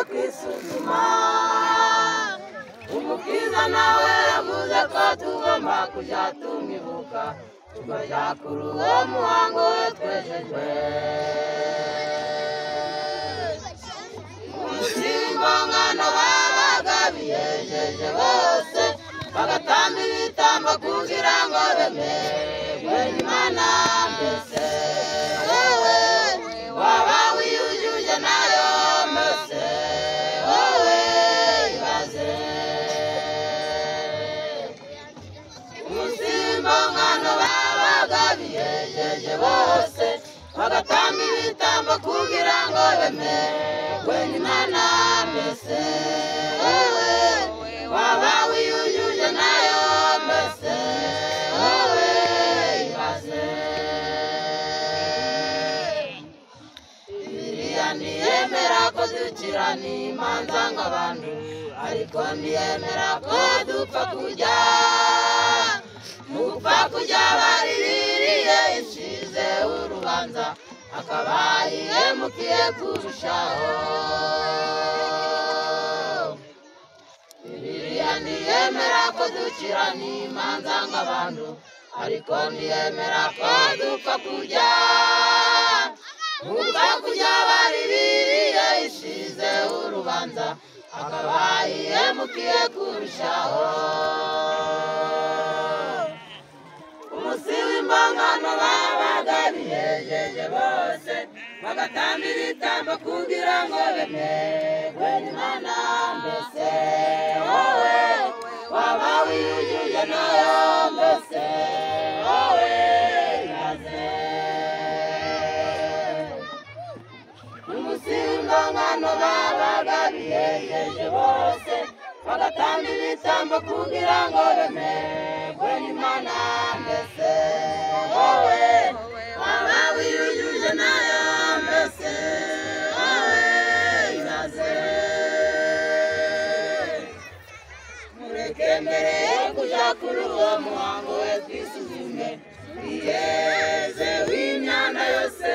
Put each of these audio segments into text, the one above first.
kwisuzuma. Umukiza nawe yavuze ko tugomba kujya tumwibuka, tukajya kuri uwo muhango we twejejwe. Umusimbangano babaga biyejeje bose, bagatamba ibitambo kugira ngo bemerwe n'Imana. Mbese wowe waba wiyujuje nayo? Mbese wowe ibaze. Umusimbangano babaga biyejeje bose, bagatamba ibitambo kugira ngo bemerwe n'Imana. Mbese wowe waba wiyujuje nayo? Mbese wowe ibaze. Bibiliya ntiyemera ko dukirana imanza nk'abantu, ariko ntiyemera ko dupfa kujya. Mu gupfa kujya bariririye inshize urubanza, akaba yihemukiye kurushaho. Bibiliya ntiyemera ko dukirana imanza nk'abantu, ariko ntiyemera ko dupfa kujya. Mu gupfa kujya bariririye inshize urubanza, akaba yihemukiye kurushaho. Umunsi w'imbangano babaga biyejeje bose, bagatamba ibitambo kugira ngo bemerwe n'Imana. Mbese wowe waba wiyujuje nayo? Mbese wowe ibaze. Umunsi w'imbangano babaga biyejeje bose, bagatamba ibitambo kugira ngo bemerwe n'Imana. Mbese wowe waba wiyujuje nayo? Mbese wowe ibaze. Mureke mbere yo kuja kuri uwo muhango we twisuzume, twiyeze w'imyanda yose,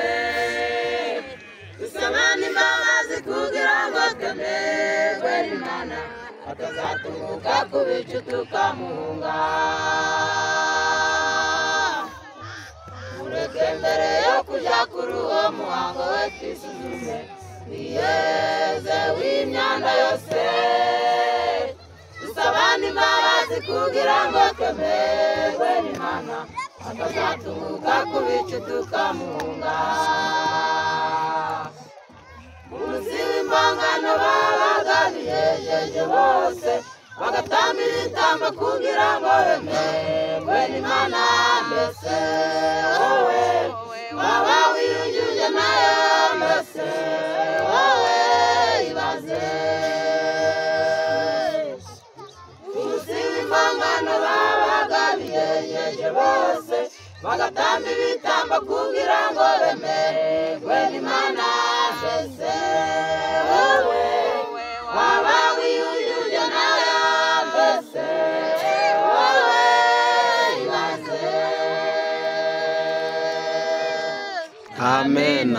dusabane imbabazi kugira ngo twemerwe n'Imana, atazatumuka ku bicu tukamuhunga. Mureke mbere yo kuja kuri uwo muhango we twisuzume, twiyeze w'imyanda yose, dusabane imbabazi kugira ngo twemerwe n'Imana, atazatumuka ku bicu tukamuhunga. Umunsi w'imbangano babaga biyejeje bose, bagatamba ibitambo kugira ngo bemerwe n'Imana. Mbese wowe waba wiyujuje nayo? Mbese wowe ibaze. Umunsi w'imbangano babaga biyejeje bose, bagatamba ibitambo kugira ngo bemerwe n'Imana. Mbese wowe waba wiyujuje nayo? Mbese wowe ibaze. Amen.